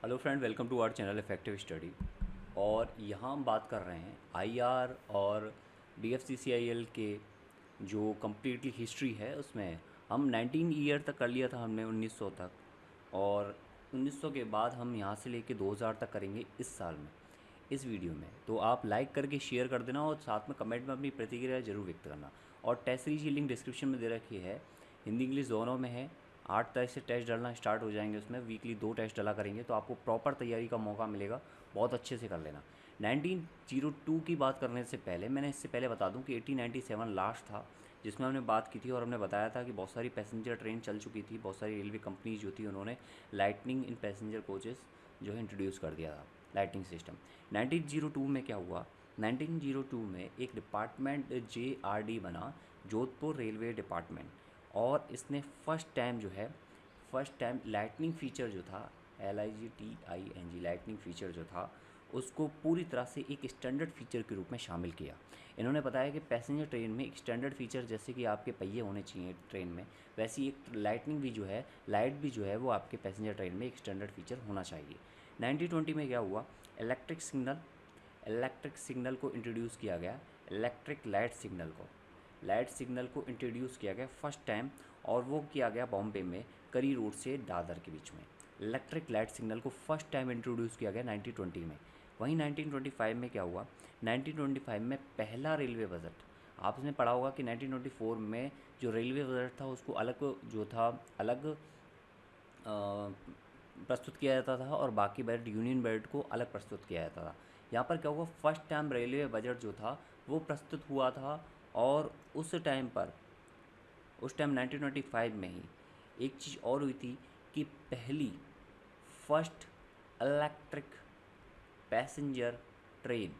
Hello friend, welcome to our channel effective study. और यहाँ हम बात कर रहे हैं आईआर और डीएफसीसीआईएल के जो कम्प्लीटली हिस्ट्री है उसमें हम 19 ईयर तक कर लिया था हमने, 1900 तक। और 1900 के बाद हम यहाँ से लेके 2000 तक करेंगे इस साल में, इस वीडियो में। तो आप लाइक करके शेयर कर देना और साथ में कमेंट में अपनी प्रतिक्रिया जरूर व्यक्त करना। और टेस्ट सीरीज की लिंक डिस्क्रिप्शन में दे रखी है, हिंदी इंग्लिश दोनों में है। 8 तारीख से टेस्ट डालना स्टार्ट हो जाएंगे, उसमें वीकली 2 टेस्ट डाला करेंगे तो आपको प्रॉपर तैयारी का मौका मिलेगा, बहुत अच्छे से कर लेना। 1902 की बात करने से पहले मैंने इससे पहले बता दूं कि 1897 लास्ट था जिसमें हमने बात की थी। और हमने बताया था कि बहुत सारी पैसेंजर ट्रेन चल चुकी थी, बहुत सारी रेलवे कंपनीज जो थी उन्होंने लाइटनिंग इन पैसेंजर कोचेस जो है इंट्रोड्यूस कर दिया था, लाइटिंग सिस्टम। 1902 में क्या हुआ, 1902 में एक डिपार्टमेंट JRD बना, जोधपुर रेलवे डिपार्टमेंट। और इसने फर्स्ट टाइम लाइटनिंग फ़ीचर जो था, LIGTING लाइटनिंग फ़ीचर जो था उसको पूरी तरह से एक स्टैंडर्ड फ़ीचर के रूप में शामिल किया। इन्होंने बताया कि पैसेंजर ट्रेन में एक स्टैंडर्ड फ़ीचर जैसे कि आपके पहिए होने चाहिए ट्रेन में, वैसी एक लाइटनिंग भी जो है, लाइट भी जो है वो आपके पैसेंजर ट्रेन में एक स्टैंडर्ड फ़ीचर होना चाहिए। 1920 में क्या हुआ, इलेक्ट्रिक सिग्नल को इंट्रोड्यूस किया गया, इलेक्ट्रिक लाइट सिग्नल को इंट्रोड्यूस किया गया फर्स्ट टाइम। और वो किया गया बॉम्बे में, करी रोड से दादर के बीच में। इलेक्ट्रिक लाइट सिग्नल को फर्स्ट टाइम इंट्रोड्यूस किया गया 1920 में। वहीं 1925 में क्या हुआ, 1925 में पहला रेलवे बजट। आपने पढ़ा होगा कि 1924 में जो रेलवे बजट था उसको अलग प्रस्तुत किया जाता था और बाकी बजट, यूनियन बजट को अलग प्रस्तुत किया जाता था। यहाँ पर क्या हुआ, फर्स्ट टाइम रेलवे बजट जो था वो प्रस्तुत हुआ था। और उस टाइम 1925 में ही एक चीज़ और हुई थी कि पहली फर्स्ट इलेक्ट्रिक पैसेंजर ट्रेन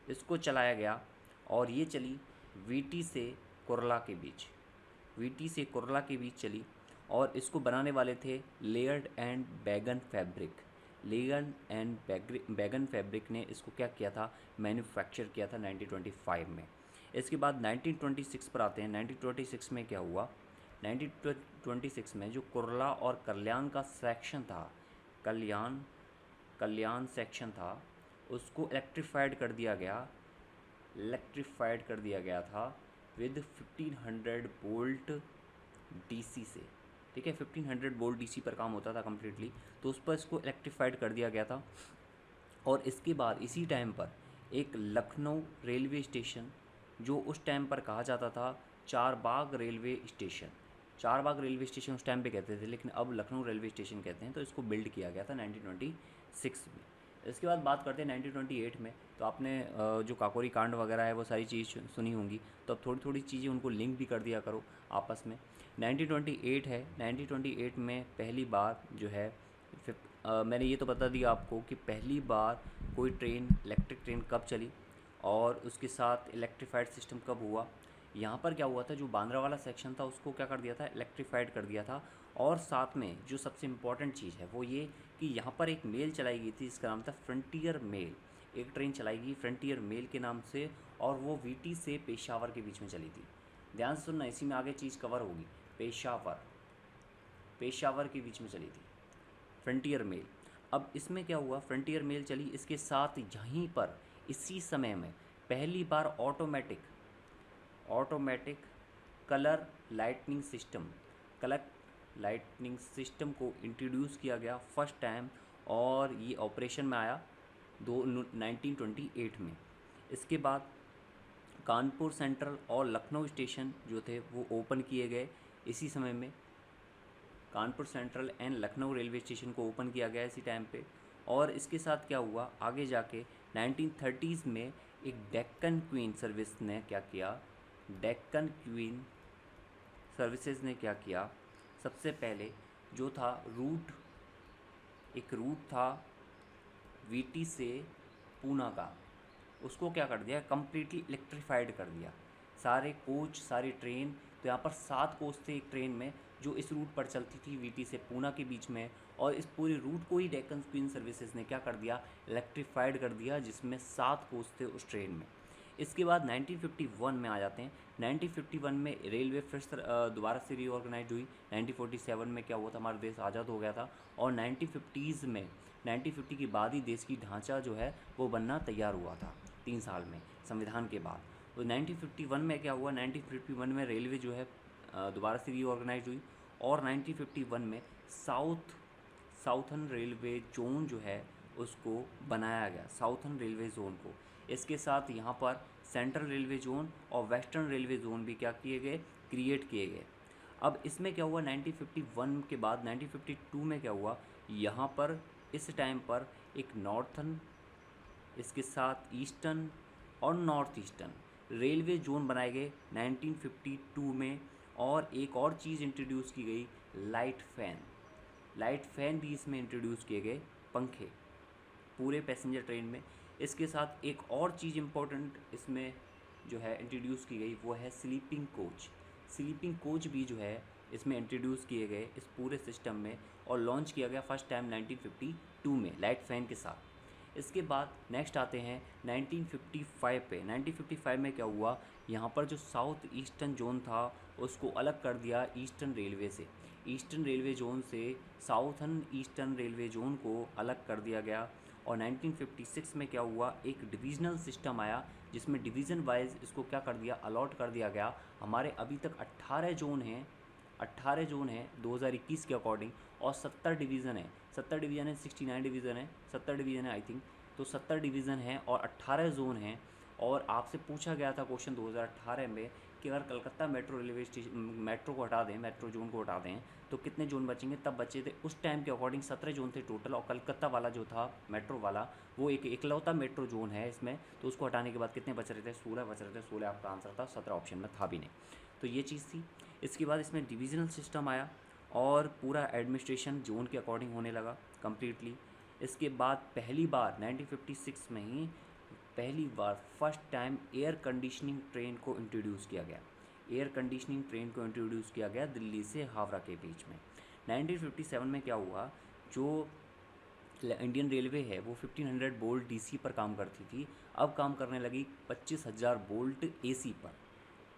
इसको चलाया गया। और ये चली वीटी से कुरला के बीच, चली। और इसको बनाने वाले थे लेयर्ड एंड बैगन फैब्रिक ने इसको क्या किया था, मैन्युफैक्चर किया था 1925 में। इसके बाद 1926 पर आते हैं। 1926 में क्या हुआ, 1926 में जो कुरला और कल्याण का सेक्शन था, कल्याण सेक्शन था, उसको इलेक्ट्रीफाइड कर दिया गया था विद 1500 वोल्ट डीसी से। ठीक है, 1500 वोल्ट डीसी पर काम होता था कम्प्लीटली, तो उस पर इसको इलेक्ट्रीफाइड कर दिया गया था। और इसके बाद इसी टाइम पर एक लखनऊ रेलवे स्टेशन, जो उस टाइम पर कहा जाता था चार बाग रेलवे स्टेशन उस टाइम पे कहते थे, लेकिन अब लखनऊ रेलवे स्टेशन कहते हैं। तो इसको बिल्ड किया गया था 1926 में। इसके बाद बात करते हैं 1928 में। तो आपने जो काकोरी कांड वगैरह है वो सारी चीज़ सुनी होंगी, तो अब थोड़ी थोड़ी चीज़ें उनको लिंक भी कर दिया करो आपस में। 1928 है, 1928 में पहली बार जो है मैंने ये तो बता दिया आपको कि पहली बार कोई ट्रेन, इलेक्ट्रिक ट्रेन कब चली और उसके साथ इलेक्ट्रीफाइड सिस्टम कब हुआ। यहाँ पर क्या हुआ था, जो बांद्रा वाला सेक्शन था उसको क्या कर दिया था, इलेक्ट्रीफाइड कर दिया था। और साथ में जो सबसे इम्पॉर्टेंट चीज़ है वो ये कि यहाँ पर एक मेल चलाई गई थी जिसका नाम था फ्रंटियर मेल। एक ट्रेन चलाई गई फ्रंटियर मेल के नाम से, और वो वीटी से पेशावर के बीच में चली थी। ध्यान से सुनना, इसी में आगे चीज़ कवर होगी। पेशावर के बीच में चली थी फ्रंटियर मेल। अब इसमें क्या हुआ, फ्रंटियर मेल चली, इसके साथ यहीं पर इसी समय में पहली बार ऑटोमेटिक कलर लाइटनिंग सिस्टम को इंट्रोड्यूस किया गया फर्स्ट टाइम। और ये ऑपरेशन में आया 1928 में। इसके बाद कानपुर सेंट्रल और लखनऊ स्टेशन जो थे वो ओपन किए गए इसी समय में। Kanpur central and Lucknow railway station को ओपन किया गया इसी टाइम पे। और इसके साथ क्या हुआ, आगे जाके 1930s में एक डेक्कन क्वीन सर्विसेज ने क्या किया, सबसे पहले जो था एक रूट था वीटी से पूना का, उसको क्या कर दिया, कम्प्लीटली इलेक्ट्रीफाइड कर दिया। सारे कोच, सारी ट्रेन, तो यहाँ पर 7 कोच थे एक ट्रेन में जो इस रूट पर चलती थी वीटी से पूना के बीच में। और इस पूरे रूट को ही डेक्कन क्वीन सर्विसेज ने क्या कर दिया, इलेक्ट्रीफाइड कर दिया, जिसमें 7 कोच थे उस ट्रेन में। इसके बाद 1951 में आ जाते हैं। 1951 में रेलवे फिर से दोबारा से रीऑर्गेनाइज हुई। 1947 में क्या हुआ था, हमारा देश आज़ाद हो गया था। और 1950s में 1950 के बाद ही देश की ढांचा जो है वो बनना तैयार हुआ था 3 साल में संविधान के बाद। तो 1951 में क्या हुआ, 1951 में रेलवे जो है दोबारा से रीऑर्गेनाइज हुई। और 1951 में साउथर्न रेलवे जोन जो है उसको बनाया गया, साउथर्न रेलवे जोन को। इसके साथ यहाँ पर सेंट्रल रेलवे जोन और वेस्टर्न रेलवे जोन भी क्या किए गए, क्रिएट किए गए। अब इसमें क्या हुआ, 1951 के बाद 1952 में क्या हुआ, यहाँ पर इस टाइम पर एक नॉर्थर्न, इसके साथ ईस्टर्न और नॉर्थ ईस्टर्न रेलवे जोन बनाए गए 1952 में। और एक और चीज़ इंट्रोड्यूस की गई, लाइट फैन भी इसमें इंट्रोड्यूस किए गए, पंखे पूरे पैसेंजर ट्रेन में। इसके साथ एक और चीज़ इम्पोर्टेंट इसमें जो है इंट्रोड्यूस की गई, वो है स्लीपिंग कोच भी जो है इसमें इंट्रोड्यूस किए गए इस पूरे सिस्टम में। और लॉन्च किया गया फर्स्ट टाइम 1952 में लाइट फैन के साथ। इसके बाद नेक्स्ट आते हैं 1955 पे। 1955 में क्या हुआ, यहाँ पर जो साउथ ईस्टर्न जोन था उसको अलग कर दिया ईस्टर्न रेलवे से। ईस्टर्न रेलवे जोन से साउथर्न ईस्टर्न रेलवे जोन को अलग कर दिया गया। और 1956 में क्या हुआ, एक डिविजनल सिस्टम आया जिसमें डिवीज़न वाइज इसको क्या कर दिया, अलॉट कर दिया गया। हमारे अभी तक 18 जोन हैं 2021 के अकॉर्डिंग। और 70 डिवीज़न है 69 डिवीज़न है 70 डिवीज़न है आई थिंक। तो 70 डिवीज़न हैं और 18 जोन हैं। और आपसे पूछा गया था क्वेश्चन 2018 में कि अगर कलकत्ता मेट्रो को हटा दें, मेट्रो जोन को हटा दें तो कितने जोन बचेंगे। तब बचे थे उस टाइम के अकॉर्डिंग 17 जोन थे टोटल। और कलकत्ता वाला जो था मेट्रो वाला वो एक इकलौता मेट्रो जोन है इसमें। तो उसको हटाने के बाद कितने बच रहे थे, 16 बच रहे थे। 16 आपका आंसर था, 17 ऑप्शन में था भी नहीं। तो ये चीज़ थी। इसके बाद इसमें डिविजनल सिस्टम आया और पूरा एडमिनिस्ट्रेशन जोन के अकॉर्डिंग होने लगा कम्प्लीटली। इसके बाद पहली बार 1956 में ही पहली बार first time air conditioning train को इंट्रोड्यूस किया गया दिल्ली से हावड़ा के बीच में। 1957 में क्या हुआ, जो इंडियन रेलवे है वो 1500 वोल्ट डीसी पर काम करती थी, अब काम करने लगी 25,000 वोल्ट एसी पर।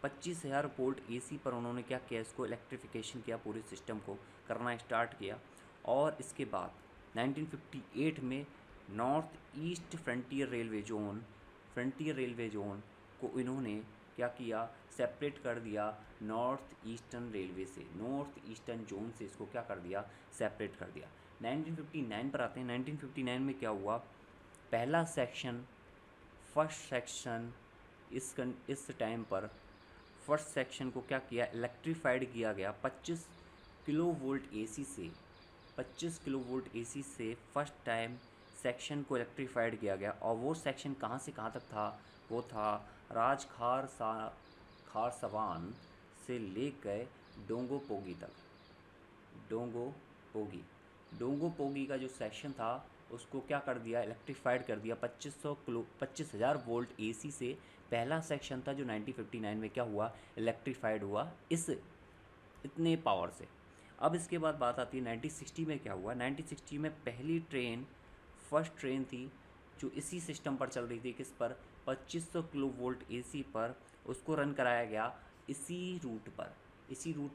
25,000 वोल्ट एसी पर उन्होंने क्या किया, इसको इलेक्ट्रिफिकेशन किया, पूरे सिस्टम को करना स्टार्ट किया। और इसके बाद 1958 में north east frontier railway zone को इन्होंने क्या किया, सेपरेट कर दिया नॉर्थ ईस्टर्न रेलवे से। नॉर्थ ईस्टर्न जोन से इसको क्या कर दिया, सेपरेट कर दिया। 1959 पर आते हैं। 1959 में क्या हुआ, फर्स्ट सेक्शन इस टाइम पर फर्स्ट सेक्शन को क्या किया, इलेक्ट्रीफाइड किया गया 25 किलो वोल्ट एसी से फर्स्ट टाइम सेक्शन को इलेक्ट्रीफाइड किया गया। और वो सेक्शन कहाँ से कहाँ तक था, वो था खारसवान से लेकर डोंगोपोगी तक। डोंगोपोगी का जो सेक्शन था उसको क्या कर दिया, इलेक्ट्रीफाइड कर दिया 25,000 वोल्ट एसी से। पहला सेक्शन था जो 1959 में क्या हुआ, इलेक्ट्रीफाइड हुआ इतने पावर से। अब इसके बाद बात आती है 1960 में क्या हुआ। 1960 में फर्स्ट ट्रेन थी जो इसी सिस्टम पर चल रही थी, किस पर, 2500 किलो वोल्ट एसी पर। उसको रन कराया गया इसी रूट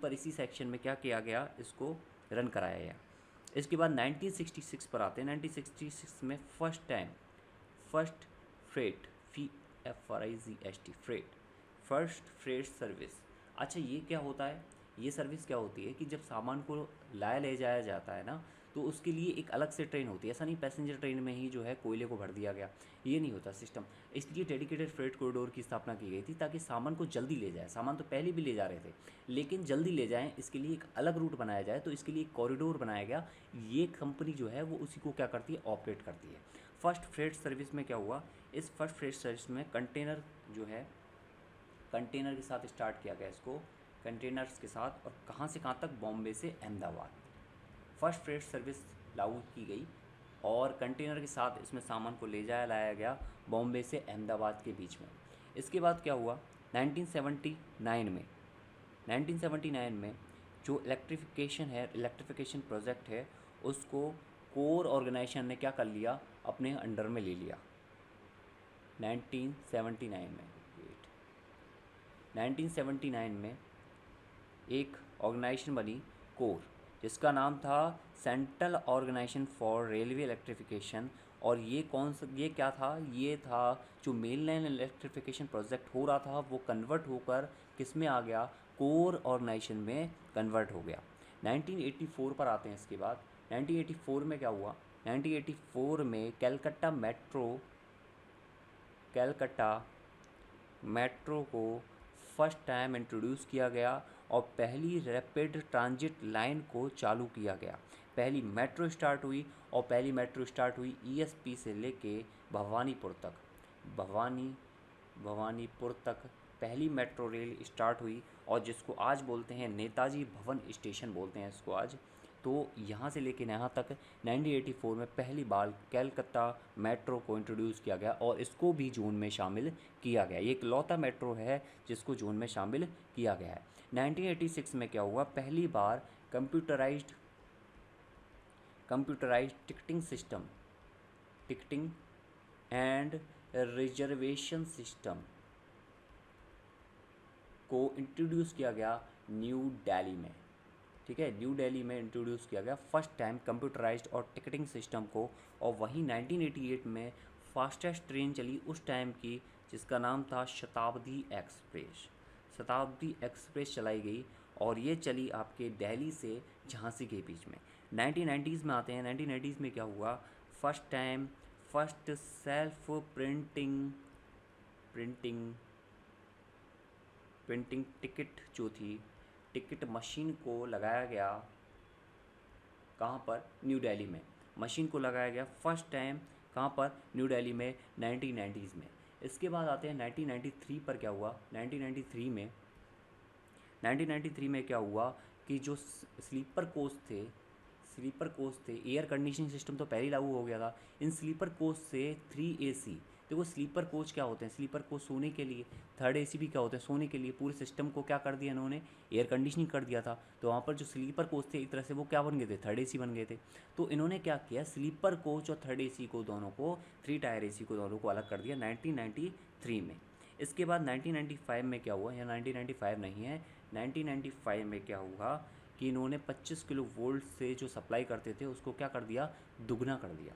पर इसी सेक्शन में क्या किया गया, इसको रन कराया गया। इसके बाद 1966 पर आते हैं। 1966 में फर्स्ट फ्रेट सर्विस। अच्छा, ये क्या होता है, ये सर्विस क्या होती है कि जब सामान को ले जाया जाता है ना, तो उसके लिए एक अलग से ट्रेन होती है। ऐसा नहीं पैसेंजर ट्रेन में ही जो है कोयले को भर दिया गया, ये नहीं होता सिस्टम। इसलिए डेडिकेटेड फ्रेट कॉरिडोर की स्थापना की गई थी ताकि सामान को जल्दी ले जाए। सामान तो पहले भी ले जा रहे थे लेकिन जल्दी ले जाएं, इसके लिए एक अलग रूट बनाया जाए। तो इसके लिए एक कॉरिडोर बनाया गया। ये कंपनी जो है वो उसी को क्या करती है, ऑपरेट करती है। फर्स्ट फ्रेट सर्विस में क्या हुआ, इस फर्स्ट फ्रेट सर्विस में कंटेनर के साथ स्टार्ट किया गया इसको, कंटेनर्स के साथ। और कहाँ से कहाँ तक, बॉम्बे से अहमदाबाद। फर्स्ट फ्रेट सर्विस लागू की गई और कंटेनर के साथ इसमें सामान को लाया गया बॉम्बे से अहमदाबाद के बीच में। इसके बाद क्या हुआ, 1979 में जो इलेक्ट्रिफिकेशन प्रोजेक्ट है उसको कोर ऑर्गेनाइजेशन ने क्या कर लिया, अपने अंडर में ले लिया 1979 में। 1979 में एक ऑर्गेनाइजेशन बनी कोर, जिसका नाम था central organisation for railway electrification. और ये क्या था, ये था जो मेन लाइन इलेक्ट्रिफिकेशन प्रोजेक्ट हो रहा था वो कन्वर्ट होकर किस में आ गया, कोर ऑर्गेनाइजेशन में कन्वर्ट हो गया। 1984 पर आते हैं। इसके बाद 1984 में क्या हुआ, 1984 में कैलकट्टा मेट्रो को फर्स्ट टाइम इंट्रोड्यूस किया गया और पहली रैपिड ट्रांजिट लाइन को चालू किया गया। पहली मेट्रो स्टार्ट हुई और पहली मेट्रो स्टार्ट हुई ईएसपी से लेके भवानीपुर तक। भवानीपुर तक पहली मेट्रो रेल स्टार्ट हुई और जिसको आज बोलते हैं नेताजी भवन स्टेशन बोलते हैं इसको आज। तो यहाँ से लेके यहाँ तक 1984 में पहली बार कलकत्ता मेट्रो को इंट्रोड्यूस किया गया और इसको भी जून में शामिल किया गया। ये इकलौता मेट्रो है जिसको जून में शामिल किया गया है। 1986 में क्या हुआ, पहली बार computerized ticketing and reservation system को इंट्रोड्यूस किया गया न्यू दिल्ली में। ठीक है, न्यू दिल्ली में इंट्रोड्यूस किया गया फर्स्ट टाइम कंप्यूटराइज्ड और टिकटिंग सिस्टम को। और वहीं 1988 में फास्टेस्ट ट्रेन चली उस टाइम की, जिसका नाम था शताब्दी एक्सप्रेस चलाई गई और ये चली आपके दिल्ली से झांसी के बीच में। 1990s में आते हैं। 1990s में क्या हुआ, फर्स्ट सेल्फ प्रिंटिंग टिकट जो थी, टिकट मशीन को लगाया गया कहाँ पर, न्यू दिल्ली में। मशीन को लगाया गया फर्स्ट टाइम कहाँ पर, न्यू दिल्ली में 1990s में। इसके बाद आते हैं 1993 पर। क्या हुआ 1993 में क्या हुआ कि जो स्लीपर कोच थे, एयर कंडीशनिंग सिस्टम तो पहले ही लागू हो गया था। इन स्लीपर कोच से 3AC, देखो स्लीपर कोच क्या होते हैं, स्लीपर कोच सोने के लिए, थर्ड AC भी क्या होते हैं, सोने के लिए। पूरे सिस्टम को क्या कर दिया इन्होंने, एयर कंडीशनिंग कर दिया था। तो वहाँ पर जो स्लीपर कोच थे एक तरह से वो क्या बन गए थे, थर्ड AC बन गए थे। तो इन्होंने क्या किया, स्लीपर कोच और थर्ड AC को दोनों को, 3 टायर AC को दोनों को अलग कर दिया 1993 में। इसके बाद 1995 में क्या हुआ, या 1995 नहीं है, 1995 में क्या हुआ कि इन्होंने 25 किलो वोल्ट से जो सप्लाई करते थे उसको क्या कर दिया, दुगना कर दिया।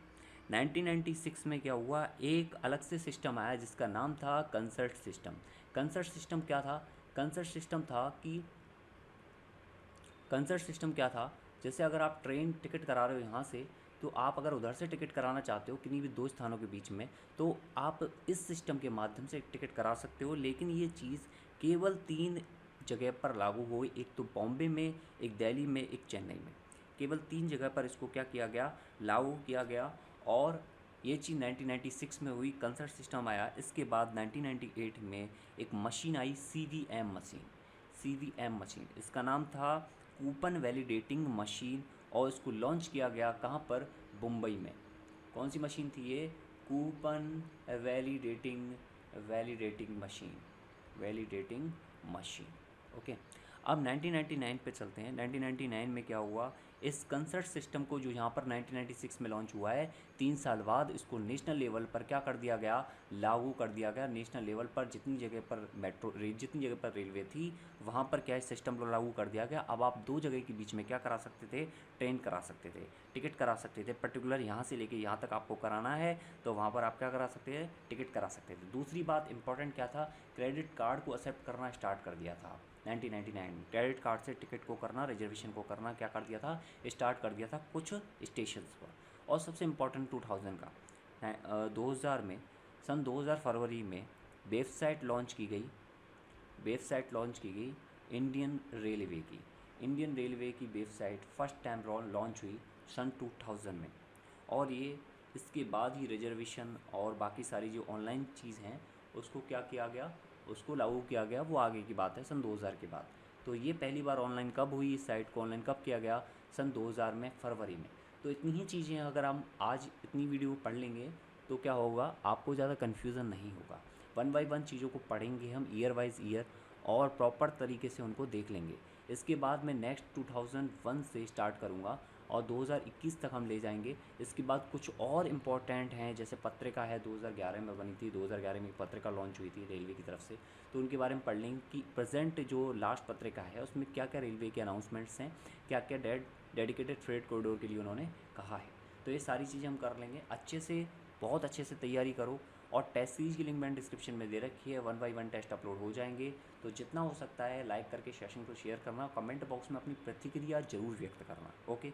1996 में क्या हुआ, एक अलग से सिस्टम आया जिसका नाम था कंसर्ट सिस्टम। कंसर्ट सिस्टम क्या था, कंसर्ट सिस्टम क्या था, जैसे अगर आप ट्रेन टिकट करा रहे हो यहाँ से, तो आप अगर उधर से टिकट कराना चाहते हो किन्हीं भी दो स्थानों के बीच में, तो आप इस सिस्टम के माध्यम से टिकट करा सकते हो। लेकिन ये चीज़ केवल 3 जगह पर लागू हुई, एक तो बॉम्बे में, एक दिल्ली में, एक चेन्नई में। केवल 3 जगह पर इसको क्या किया गया, लागू किया गया। और ये चीज़ 1996 में हुई, कंसर्ट सिस्टम आया। इसके बाद 1998 में एक मशीन आई, CVM मशीन, इसका नाम था कूपन वैलिडेटिंग मशीन, और इसको लॉन्च किया गया कहाँ पर, मुंबई में। कौन सी मशीन थी ये, कूपन वैलिडेटिंग मशीन। ओके, अब 1999 पे चलते हैं। 1999 में क्या हुआ, इस कंसर्ट सिस्टम को जो यहाँ पर 1996 में लॉन्च हुआ है, 3 साल बाद इसको नेशनल लेवल पर क्या कर दिया गया, लागू कर दिया गया। नेशनल लेवल पर जितनी जगह पर जितनी जगह पर रेलवे थी वहाँ पर क्या सिस्टम को लागू कर दिया गया। अब आप 2 जगह के बीच में क्या करा सकते थे, ट्रेन करा सकते थे, टिकट करा सकते थे। पर्टिकुलर यहाँ से लेके यहाँ तक आपको कराना है तो वहाँ पर आप क्या करा सकते हैं, टिकट करा सकते थे। दूसरी बात इंपॉर्टेंट क्या था, क्रेडिट कार्ड को एक्सेप्ट करना स्टार्ट कर दिया था 1999 में। क्रेडिट कार्ड से टिकट को करना, रिजर्वेशन को करना क्या कर दिया था, स्टार्ट कर दिया था कुछ स्टेशंस पर। और सबसे इम्पोर्टेंट 2000 का 2000 में, सन 2000 फरवरी में वेबसाइट लॉन्च की गई इंडियन रेलवे की वेबसाइट फर्स्ट टाइम लॉन्च हुई सन 2000 में। और ये इसके बाद ही रिजर्वेशन और बाकी सारी जो ऑनलाइन चीज़ हैं उसको क्या किया गया, उसको लागू किया गया। वो आगे की बात है, सन 2000 के बाद। तो ये पहली बार ऑनलाइन कब हुई, इस साइट को ऑनलाइन कब किया गया, सन 2000 में, फरवरी में। तो इतनी ही चीज़ें अगर हम आज इतनी वीडियो पढ़ लेंगे तो क्या होगा, आपको ज़्यादा कन्फ्यूज़न नहीं होगा। 1 बाय 1 चीज़ों को पढ़ेंगे हम, ईयर वाइज ईयर, और प्रॉपर तरीके से उनको देख लेंगे। इसके बाद मैं नेक्स्ट 2001 से स्टार्ट करूँगा और 2021 तक हम ले जाएंगे। इसके बाद कुछ और इम्पोर्टेंट हैं, जैसे पत्रिका है 2011 में बनी थी, 2011 में एक पत्रिका लॉन्च हुई थी रेलवे की तरफ से, तो उनके बारे में पढ़ लेंगे कि प्रेजेंट जो लास्ट पत्रिका है उसमें क्या क्या रेलवे के अनाउंसमेंट्स हैं, क्या क्या डेडिकेटेड फ्रेट कॉरिडोर के लिए उन्होंने कहा है। तो ये सारी चीज़ें हम कर लेंगे अच्छे से, बहुत अच्छे से तैयारी करो। और टेस्ट सीरीज की लिंक मैंने डिस्क्रिप्शन में दे रखी है, 1 बाई 1 टेस्ट अपलोड हो जाएंगे। तो जितना हो सकता है लाइक करके सेशन को शेयर करना, कमेंट बॉक्स में अपनी प्रतिक्रिया ज़रूर व्यक्त करना। ओके।